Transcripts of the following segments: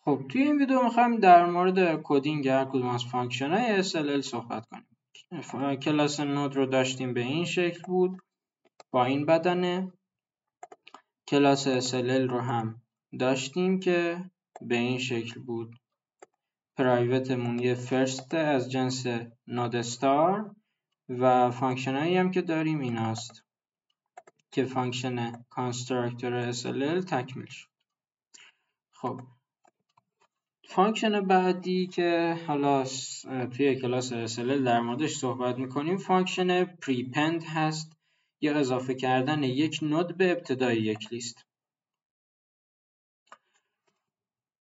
خب توی این ویدیو میخوایم در مورد کدینگ هر کدوم از فانکشن های SLL صحبت کنیم. کلاس نود رو داشتیم به این شکل بود با این بدنه. کلاس SLL رو هم داشتیم که به این شکل بود. پرایوتمون یه فرست از جنس نود استار و فانکشن هایی هم که داریم این هست که فانکشن کانستراکتور SLL تکمیل شد. خب فانکشن بعدی که حالا توی کلاس SLL در موردش صحبت میکنیم فانکشن پریپند هست یا اضافه کردن یک نود به ابتدای یک لیست.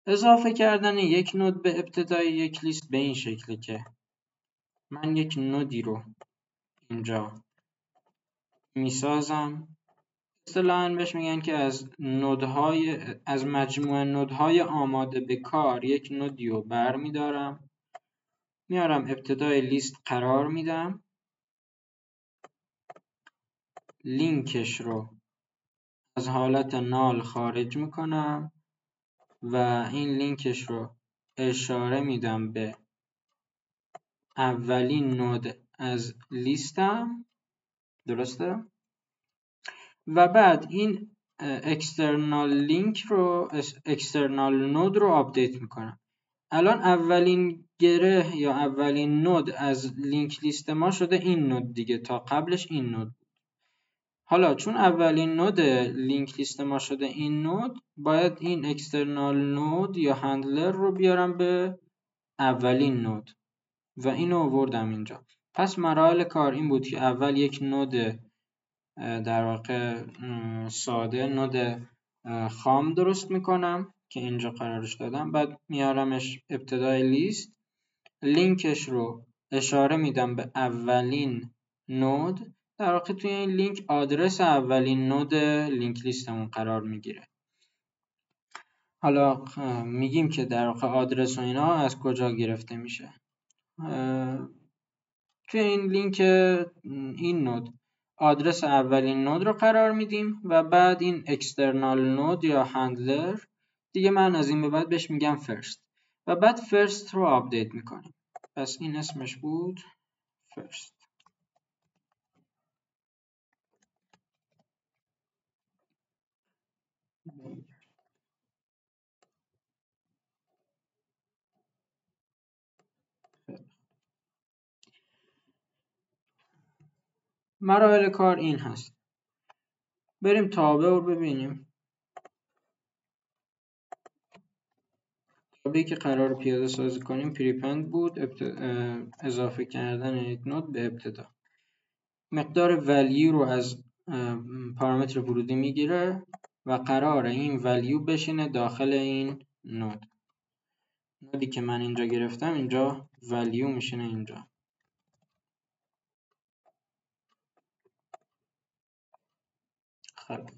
اضافه کردن یک نود به ابتدای یک لیست به این شکله که من یک نودی رو اینجا میسازم. اصطلاحاً بهش میگن که از مجموعه نودهای آماده به کار یک نودی رو برمیدارم، میارم ابتدای لیست قرار میدم، لینکش رو از حالت نال خارج میکنم و این لینکش رو اشاره میدم به اولین نود از لیستم. درسته؟ و بعد این اکسترنال نود رو آپدیت میکنم. الان اولین گره یا اولین نود از لینک لیست ما شده این نود دیگه، تا قبلش این نود. حالا چون اولین نود لینک لیست ما شده این نود، باید این اکسترنال نود یا هندلر رو بیارم به اولین نود و اینو آوردم اینجا. پس مراحل کار این بود که اول یک نود در واقع ساده، نود خام درست میکنم که اینجا قرارش دادم، بعد میارمش ابتدای لیست، لینکش رو اشاره میدم به اولین نود. در واقع توی این لینک آدرس اولین نود لینک لیستمون قرار میگیره. حالا میگیم که در واقع آدرس و اینا از کجا گرفته میشه. توی این لینک این نود آدرس اولین نود رو قرار میدیم و بعد این اکسترنال نود یا هندلر دیگه من از این به بعد بهش میگم فرست و بعد فرست رو آپدیت میکنیم. پس این اسمش بود فرست. مراحل کار این هست. بریم تابع رو ببینیم. تابعی که قرار پیاده سازی کنیم پریپند بود، اضافه کردن یک نود به ابتدا. مقدار ولیو رو از پارامتر ورودی میگیره و قراره این ولیو بشینه داخل این نود. نودی که من اینجا گرفتم اینجا ولیو میشینه اینجا. خب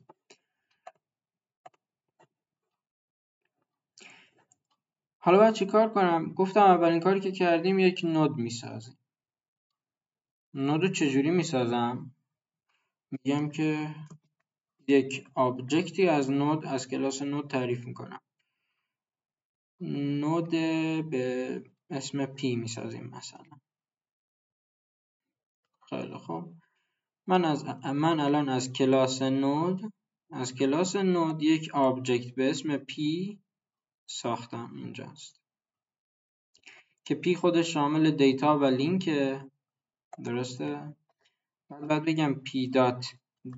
حالا باید چی کار کنم؟ گفتم اولین کاری که کردیم یک نود میسازیم. نود رو چجوری میسازم؟ میگم که یک آبجکتی از نود از کلاس نود تعریف میکنم. نود به اسم پی میسازیم مثلا. خیلی خوب. من الان از کلاس نود یک آبجکت به اسم پی ساختم اینجاست که پی خودش شامل دیتا و لینکه. درسته؟ بعد بگم پی دات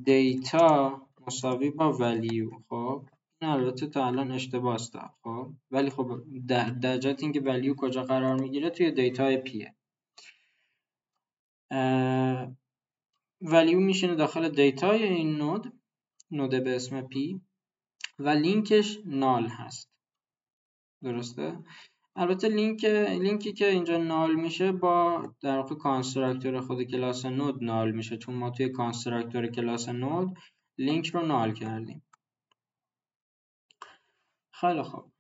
دیتا مساوی با ولیو. خب این البته تا الان اشتباه است. خب ولی خب در جهت اینکه ولیو کجا قرار میگیره توی دیتای پیه. ولیو میشینه داخل دیتای این نود به اسم پی و لینکش نال هست. درسته؟ البته لینکی که اینجا نال میشه با در واقع کانستراکتور خود کلاس نود نال میشه، چون ما توی کانستراکتور کلاس نود لینک رو نال کردیم. خیلی خوب.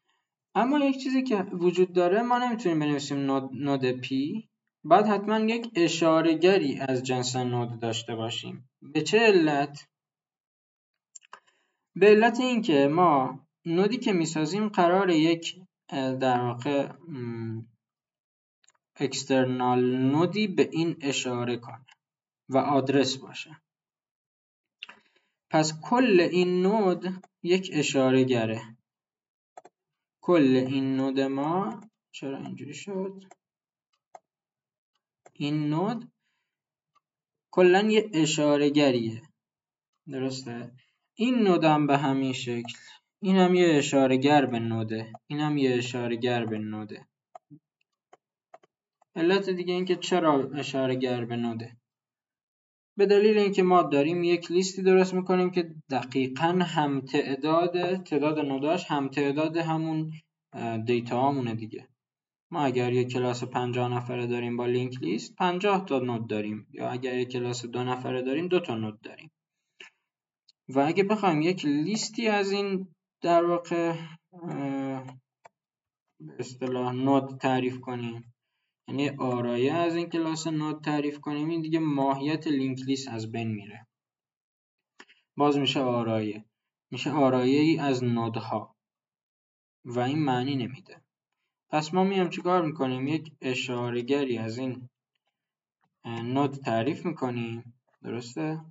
اما یک چیزی که وجود داره، ما نمیتونیم بنویسیم نود پی بعد حتما یک اشاره گری از جنس نود داشته باشیم. به چه علت؟ به علت اینکه ما نودی که میسازیم قراره یک در واقع اکسترنال نودی به این اشاره کنه و آدرس باشه. پس کل این نود یک اشاره گره. کل این نود ما چرا اینجوری شد؟ این نود کلا یه اشاره گریه، درسته؟ این نود هم به همین شکل، این هم یه اشاره گر به نوده، این هم یه اشاره گر به نوده. علت دیگه این که چرا اشاره گر به نوده؟ به دلیل اینکه ما داریم یک لیستی درست میکنیم که دقیقاً هم تعداد نوداش هم تعداد همون دیتا هامونه دیگه. ما اگر یک کلاس 50 نفره داریم با لینک لیست 50 تا نود داریم، یا اگر یک کلاس 2 نفره داریم 2 تا نود داریم. و اگه بخوایم یک لیستی از این در واقع به اصطلاح نود تعریف کنیم، یعنی آرایه از این کلاس نود تعریف کنیم، این دیگه ماهیت لینک لیست از بین میره. باز میشه آرایه ای از نودها و این معنی نمیده. پس ما میام چیکار میکنیم؟ یک اشاره گری از این نود تعریف میکنیم، درسته؟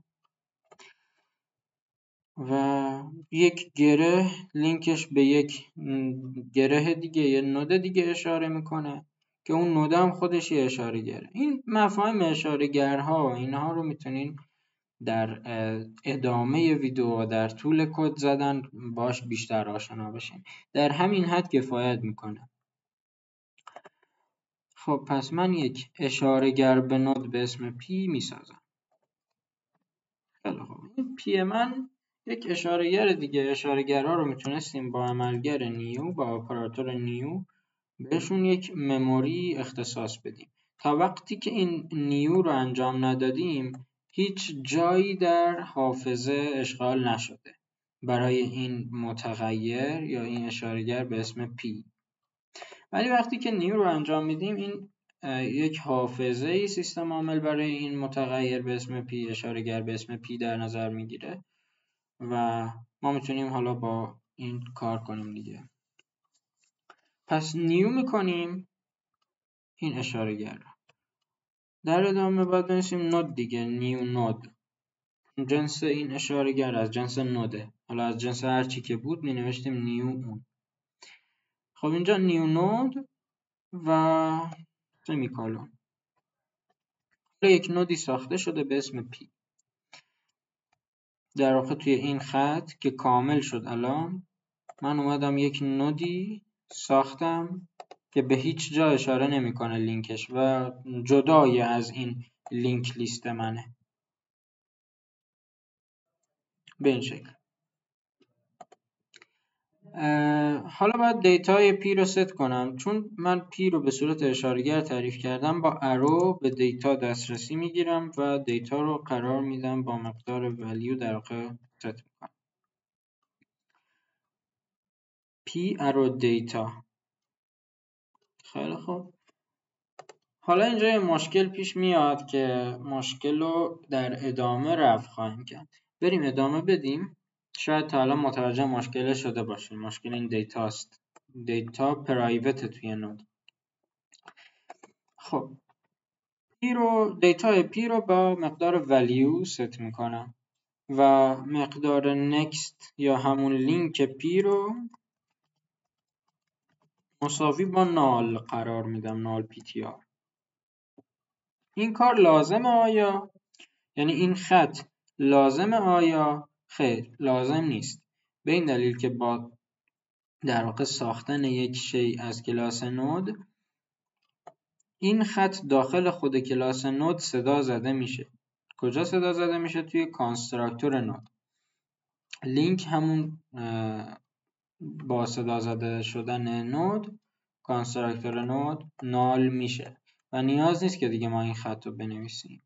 و یک گره لینکش به یک گره دیگه، یه نود دیگه اشاره میکنه که اون نود هم خودش یه اشاره گره. این مفاهیم اشاره گرها و اینها رو میتونین در ادامه ویدیو در طول کد زدن باش بیشتر آشنا بشین. در همین حد کفایت میکنه. خب پس من یک اشاره گر به نود به اسم پی میسازم. خیلی خوب، این پی من یک اشاره گر دیگه. اشاره گرها رو میتونستیم با عملگر نیو، با اپراتور نیو بهشون یک مموری اختصاص بدیم. تا وقتی که این نیو رو انجام ندادیم هیچ جایی در حافظه اشغال نشده برای این متغیر یا این اشاره‌گر به اسم پی. ولی وقتی که نیو رو انجام میدیم این یک حافظه سیستم عامل برای این متغیر به اسم پی، اشاره‌گر به اسم پی در نظر میگیره و ما میتونیم حالا با این کار کنیم دیگه. پس نیو میکنیم این اشاره‌گر رو. در ادامه باید بنویسیم نود دیگه، نیو نود. جنس این اشاره‌گر از جنس نوده. حالا از جنس هر چی که بود می نوشتیم نیو اون. خب اینجا نیو نود و سمیکالون. یک نودی ساخته شده به اسم پی. در واقع توی این خط که کامل شد الان من اومدم یک نودی ساختم که به هیچ جا اشاره نمیکنه لینکش و جدای از این لینک لیست منه. به این شکل. حالا باید دیتای پی رو ست کنم. چون من پی رو به صورت اشاره‌گر تعریف کردم با ارو به دیتا دسترسی میگیرم و دیتا رو قرار میدم با مقدار ولیو در واقع ست میکنم. پی ارو دیتا. خیلی خوب. حالا اینجا یه مشکل پیش میاد که مشکل رو در ادامه رفع خواهیم کرد. بریم ادامه بدیم. شاید تا الان متوجه مشکل شده باشیم. مشکل این دیتا است. دیتا پرایوت توی نود. خب دیتا پی رو با مقدار ولیو ست میکنم و مقدار نکست یا همون لینک پی رو مساوی با نال قرار میدم، نال پی تی آر. این کار لازمه آیا؟ یعنی این خط لازمه آیا؟ خیر، لازم نیست. به این دلیل که با در واقع ساختن یک شی از کلاس نود این خط داخل خود کلاس نود صدا زده میشه. کجا صدا زده میشه؟ توی کانستراکتور نود. لینک همون با صدا زده شدن نود، کانستراکتور نود نال میشه و نیاز نیست که دیگه ما این خط رو بنویسیم.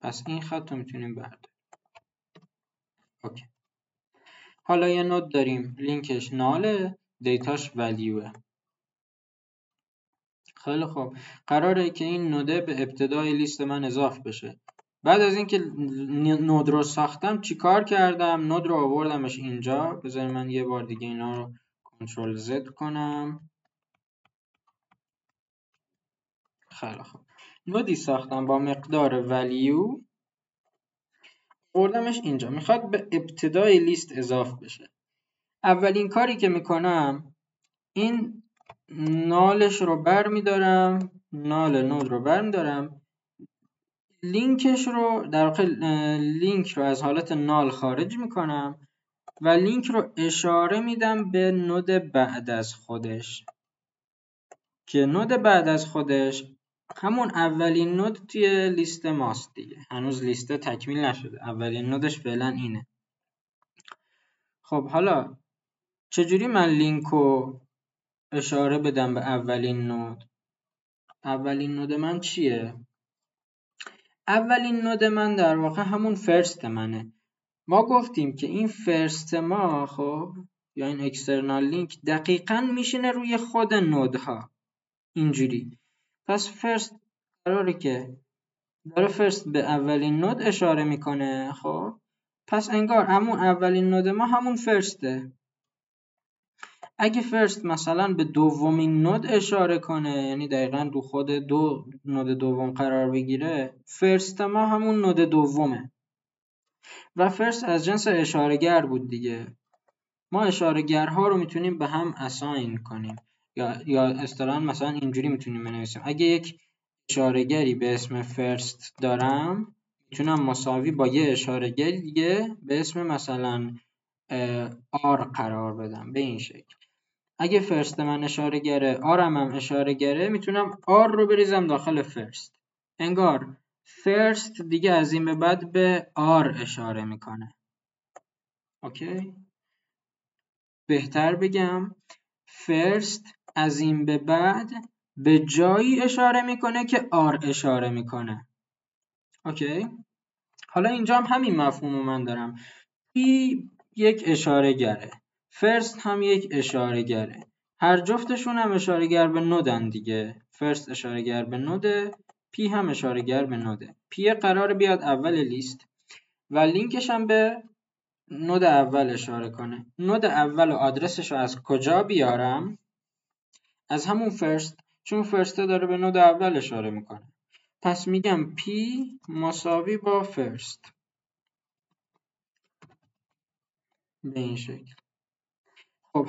پس این خط رو میتونیم برداریم. اوکی. حالا یه نود داریم لینکش ناله، دیتاش ولیوه. خیلی خوب. قراره که این نوده به ابتدای لیست من اضافه بشه. بعد از اینکه نود رو ساختم چیکار کردم؟ نود رو آوردمش اینجا. بذار من یه بار دیگه اینا رو کنترل زد کنم. خیلی خوب، نودی ساختم با مقدار ولیو، بردمش اینجا، میخواد به ابتدای لیست اضافه بشه. اولین کاری که میکنم این نالش رو برمیدارم، نال نود رو برمیدارم، لینکش رو در واقع لینک رو از حالت نال خارج میکنم و لینک رو اشاره میدم به نود بعد از خودش، که نود بعد از خودش همون اولین نود توی لیست ماست دیگه. هنوز لیست تکمیل نشده، اولین نودش فعلا اینه. خب حالا چجوری من لینک رو اشاره بدم به اولین نود؟ اولین نود من چیه؟ اولین نود من در واقع همون فرست منه. ما گفتیم که این فرست ما، خب یا این اکسترنال لینک، دقیقاً میشینه روی خود نودها اینجوری. پس فرست قراره که داره فرست به اولین نود اشاره میکنه. خب پس انگار همون اولین نود ما همون فرسته. اگه فرست مثلا به دومین نود اشاره کنه، یعنی دقیقاً رو خود نود دوم قرار بگیره، فرست ما همون نود دومه و فرست از جنس اشاره‌گر بود دیگه. ما اشاره‌گرها رو میتونیم به هم اساین کنیم یا اصطلاحاً مثلا اینجوری میتونیم بنویسیم: اگه یک اشاره‌گری به اسم فرست دارم، میتونم مساوی با یه اشاره‌گر دیگه به اسم مثلا آر قرار بدم. به این شکل اگه فرست من اشاره‌گره، آرم هم اشاره‌گره، میتونم آر رو بریزم داخل فرست. انگار فرست دیگه از این به بعد به آر اشاره میکنه. اوکی؟ بهتر بگم فرست از این به بعد به جایی اشاره میکنه که آر اشاره میکنه. اوکی؟ حالا اینجا هم همین مفهومو من دارم. پی یک اشاره گره، فرست هم یک اشاره گره، هر جفتشون هم اشاره گر به نودن دیگه. فرست اشاره گر به نوده، پی هم اشاره گر به نوده. پی قرار بیاد اول لیست و لینکش هم به نود اول اشاره کنه. نود اول و آدرسش رو از کجا بیارم؟ از همون فرست، چون فرسته داره به نود اول اشاره میکنه. پس میگم پی مساوی با فرست. به این شکل. خب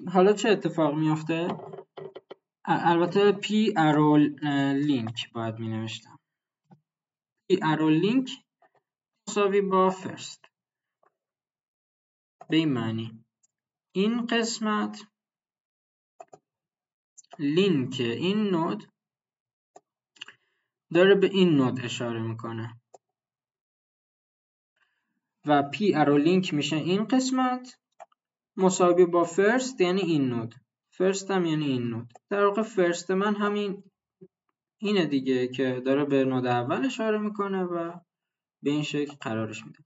حالا چه اتفاق میفته؟ البته پی ارو لینک باید می نوشتم. پی ارو لینک مساوی با فرست. به این معنی این قسمت لینک این نود داره به این نود اشاره میکنه و پی ارو لینک میشه این قسمت مساوی با فرست، یعنی این نود. فرست هم یعنی این نود. در واقع فرست من همین اینه دیگه که داره به نود اول اشاره میکنه و به این شکل قرارش میده.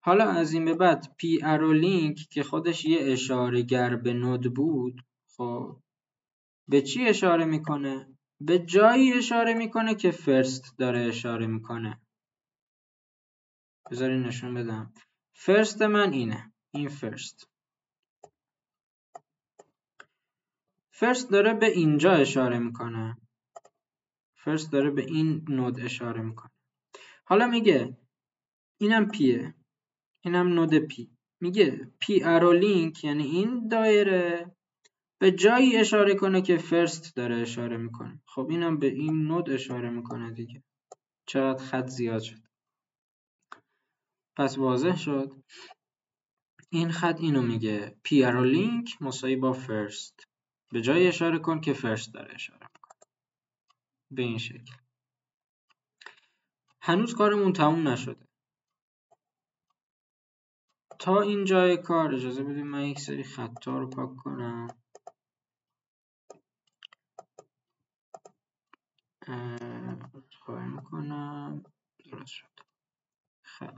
حالا از این به بعد پی ارو لینک که خودش یه اشاره گر به نود بود، خب به چی اشاره میکنه؟ به جایی اشاره میکنه که فرست داره اشاره میکنه. بذارین نشون بدم. فرست من اینه، این فرست. فرست داره به اینجا اشاره میکنه. فرست داره به این نود اشاره میکنه. حالا میگه اینم پیه، اینم نود پی. میگه پی ارو لینک یعنی این دایره به جایی اشاره کنه که فرست داره اشاره میکنه. خب اینم به این نود اشاره میکنه دیگه. چقدر خط زیاد شد. پس واضح شد این خط اینو میگه پی ارو لینک مساوی با فرست. به جایی اشاره کن که فرست داره اشاره میکنه. به این شکل. هنوز کارمون تموم نشده. تا اینجای کار اجازه بدید من یک سری خطا رو پاک کنم. خواهی میکنم درست شد. خیلی.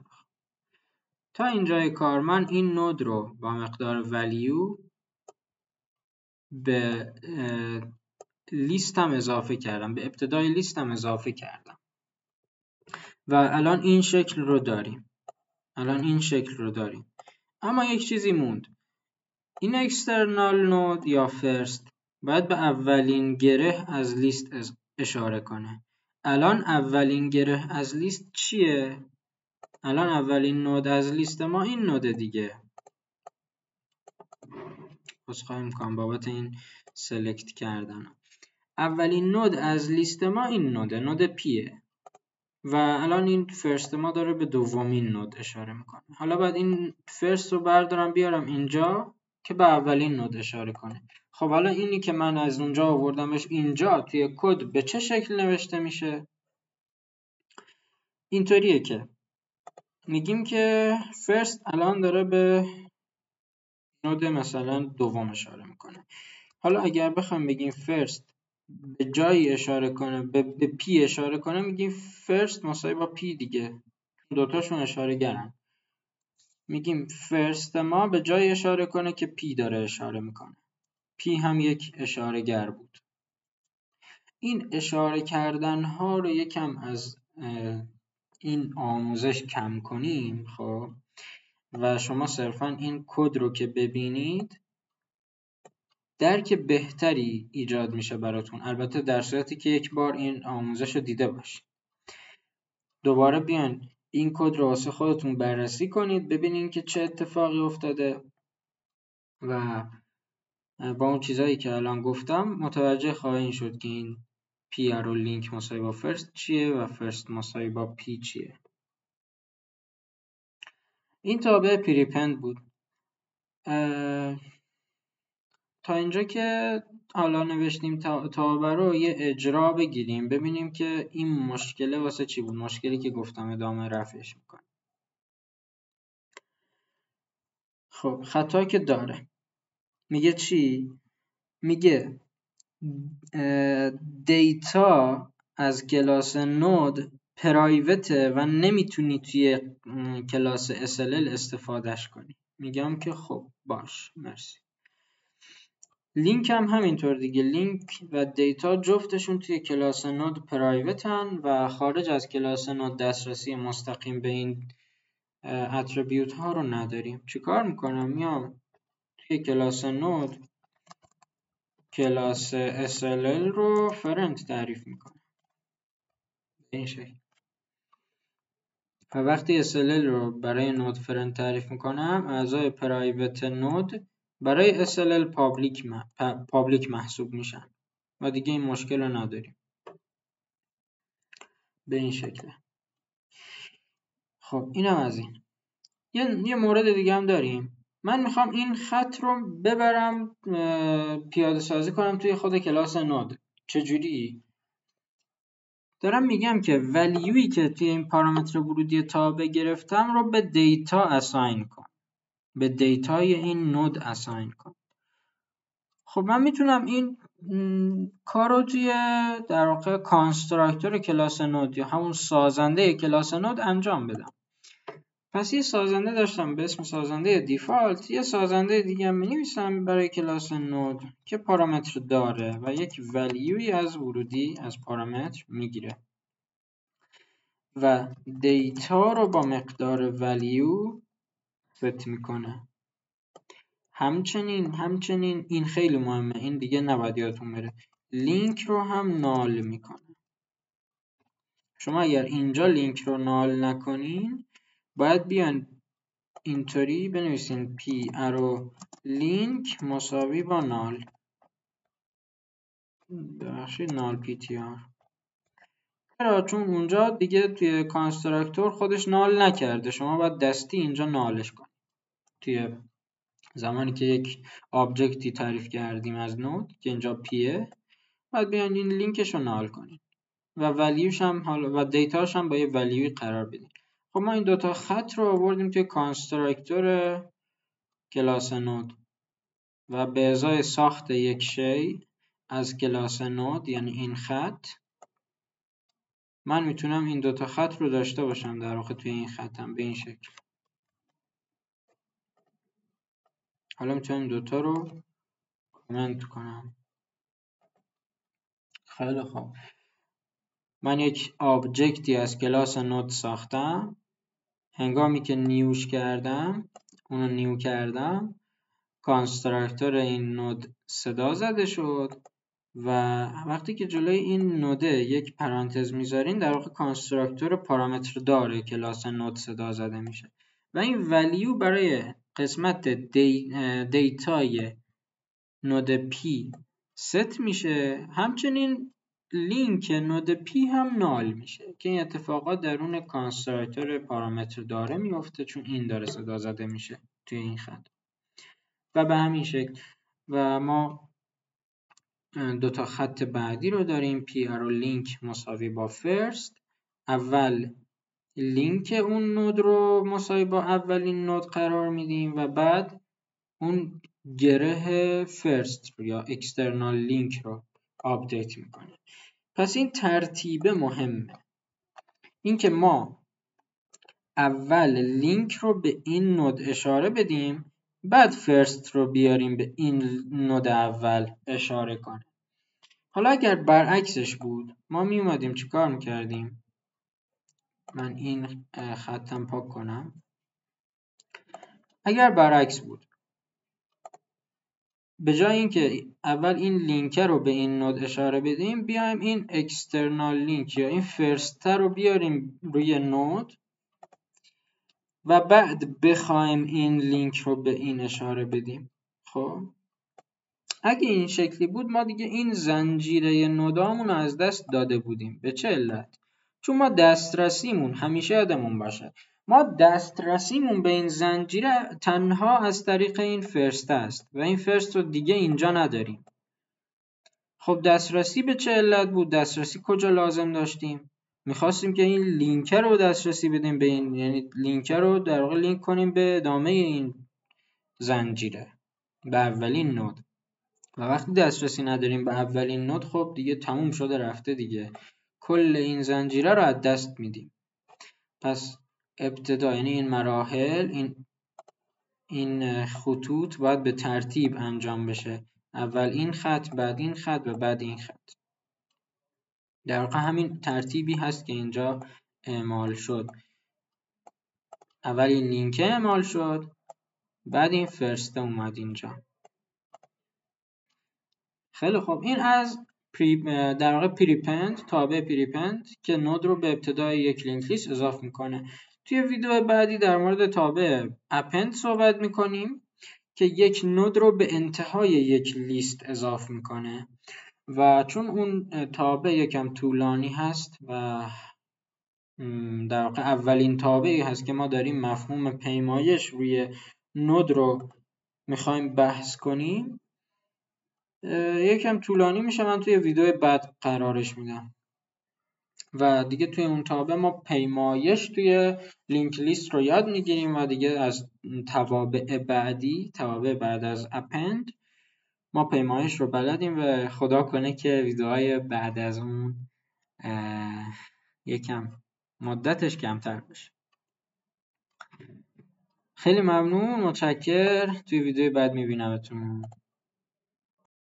تا اینجای کار من این نود رو با مقدار ولیو به لیستم اضافه کردم، به ابتدای لیستم اضافه کردم و الان این شکل رو داریم. اما یک چیزی موند. این اکسترنال نود یا فرست باید به اولین گره از لیست اشاره کنه. الان اولین گره از لیست چیه؟ الان اولین نود از لیست ما این نوده دیگه. عذرخواهی میکنم بابت این سلکت کردن. اولین نود از لیست ما این نوده، نود پیه و الان این فرست ما داره به دومین نود اشاره میکنه. حالا باید این فرست رو بردارم بیارم اینجا که به اولین نود اشاره کنه. خب حالا اینی که من از اونجا آوردمش اینجا توی کد به چه شکل نوشته میشه؟ اینطوریه که میگیم که فرست الان داره به نود مثلا دوم اشاره میکنه. حالا اگر بخوام بگیم فرست به جایی اشاره کنه، به پی اشاره کنه، میگیم فرست مساوی با پی دیگه، دوتاشون اشاره گرن. میگیم فرست ما به جای اشاره کنه که پی داره اشاره میکنه. پی هم یک اشاره گر بود. این اشاره کردن ها رو یکم از این آموزش کم کنیم خب و شما صرفا این کد رو که ببینید درک بهتری ایجاد میشه براتون. البته در صورتی که یک بار این آموزش رو دیده باشید. دوباره بیان این کد رو واسه خودتون بررسی کنید، ببینید که چه اتفاقی افتاده و با اون چیزایی که الان گفتم متوجه خواهید شد که این پی رو لینک مساوی با فرست چیه و فرست مساوی با پی چیه. این تابع پریپند بود. تا اینجا که حالا نوشتیم تابع رو یه اجرا بگیریم ببینیم که این مشکله واسه چی بود. مشکلی که گفتم ادامه رفعش میکنه. خب خطا که داره. میگه چی؟ میگه دیتا از کلاس نود پرایوته و نمیتونی توی کلاس SLL استفادهش کنی. میگم که خب باش مرسی. لینک هم همینطور دیگه. لینک و دیتا جفتشون توی کلاس نود پرایوتن و خارج از کلاس نود دسترسی مستقیم به این اتریبیوت ها رو نداریم. چیکار میکنم؟ میام توی کلاس نود کلاس SLL رو فرند تعریف میکنم به این شکل. و وقتی SLL رو برای نود فرند تعریف میکنم اعضای پرایوت نود برای SLL پابلیک محسوب میشن و دیگه این مشکل رو نداریم به این شکل. خب اینم از این. یه مورد دیگه هم داریم. من میخوام این خط رو ببرم پیاده سازی کنم توی خود کلاس نود. چجوری؟ دارم میگم که ولیویی که توی این پارامتر ورودی تابع گرفتم رو به دیتا اساین کن. به دیتای این نود اساین کن. خب من میتونم این کار رو توی در واقع کانستراکتور کلاس نود یا همون سازنده کلاس نود انجام بدم. پس یه سازنده داشتم به اسم سازنده دیفالت. یه سازنده دیگه هم می‌نویسم برای کلاس نود که پارامتر داره و یک ولیوی از ورودی از پارامتر میگیره و دیتا رو با مقدار ولیو ست میکنه. همچنین این خیلی مهمه، این دیگه نباید یادتون بره، لینک رو هم نال میکنه. شما اگر اینجا لینک رو نال نکنین باید بیان اینطوری بنویسین پی ارو لینک مساوی با نال. ببخشید نال پی تی آر. چرا؟ چون اونجا دیگه توی کانستراکتور خودش نال نکرده. شما باید دستی اینجا نالش کنید. توی زمانی که یک آبجکتی تعریف کردیم از نود که اینجا پیه باید بیان این لینکش رو نال کنید و ولیوش هم و دیتاش هم با یه ولیوی قرار بدید. خب ما این دوتا خط رو آوردیم توی کانستراکتور کلاس نود و به ازای ساخت یک شی از کلاس نود یعنی این خط من میتونم این دوتا خط رو داشته باشم در واقع توی این خطم به این شکل. حالا میتونم دوتا رو کامنت کنم. خیلی خوب. من یک آبجکتی از کلاس نود ساختم. هنگامی که نیوش کردم اونو نیو کردم کانستراکتور این نود صدا زده شد و وقتی که جلوی این نوده یک پرانتز میذارین در واقع کانستراکتور پارامتر داره کلاس نود صدا زده میشه و این ولیو برای قسمت دیتای نود پی ست میشه. همچنین لینک نود پی هم نال میشه که این اتفاقات درون کانستراکتور پارامتر داره میفته چون این داره صدا زده میشه توی این خط و به همین شکل. و ما دو تا خط بعدی رو داریم پی ارو لینک مساوی با فرست. اول لینک اون نود رو مساوی با اولین نود قرار میدیم و بعد اون گره فرست یا اکسترنال لینک رو آپدیت میکنیم. پس این ترتیب مهمه، این که ما اول لینک رو به این نود اشاره بدیم بعد فرست رو بیاریم به این نود اول اشاره کنیم. حالا اگر برعکسش بود ما می اومدیم چی کار میکردیم؟ من این خطم پاک کنم. اگر برعکس بود به جای اینکه اول این لینک رو به این نود اشاره بدیم بیایم این اکسترنال لینک یا این فرست رو بیاریم روی نود و بعد بخوایم این لینک رو به این اشاره بدیم. خب اگه این شکلی بود ما دیگه این زنجیره نودامون رو از دست داده بودیم. به چه علت؟ چون ما دسترسیمون همیشه یادمون باشه ما دسترسیمون به این زنجیره تنها از طریق این فرست است و این فرست رو دیگه اینجا نداریم. خب دسترسی به چه علت بود؟ دسترسی کجا لازم داشتیم؟ میخواستیم که این لینک رو دسترسی بدیم به این، یعنی لینک رو در واقع لینک کنیم به ادامه این زنجیره به اولین نود و وقتی دسترسی نداریم به اولین نود خب دیگه تموم شده رفته دیگه، کل این زنجیره رو از دست میدیم. پس ابتدا یعنی این مراحل این خطوط باید به ترتیب انجام بشه، اول این خط بعد این خط و بعد این خط. در واقع همین ترتیبی هست که اینجا اعمال شد، اول این لینک اعمال شد بعد این فرست اومد اینجا. خیلی خوب، این از در واقع پریپند، تابع پریپند که نود رو به ابتدای یک لینک لیست اضافه میکنه. توی ویدیو بعدی در مورد تابع اپند صحبت میکنیم که یک نود رو به انتهای یک لیست اضافه میکنه و چون اون تابع یکم طولانی هست و در واقع اولین تابعی هست که ما داریم مفهوم پیمایش روی نود رو میخوایم بحث کنیم یکم طولانی میشه، من توی ویدیو بعد قرارش میدم و دیگه توی اون تابع ما پیمایش توی لینک لیست رو یاد میگیریم و دیگه از توابع بعد از اپند ما پیمایش رو بلدیم و خدا کنه که ویدیوهای بعد از اون یکم مدتش کمتر بشه. خیلی ممنون، متشکر، توی ویدیو بعد میبینمتون.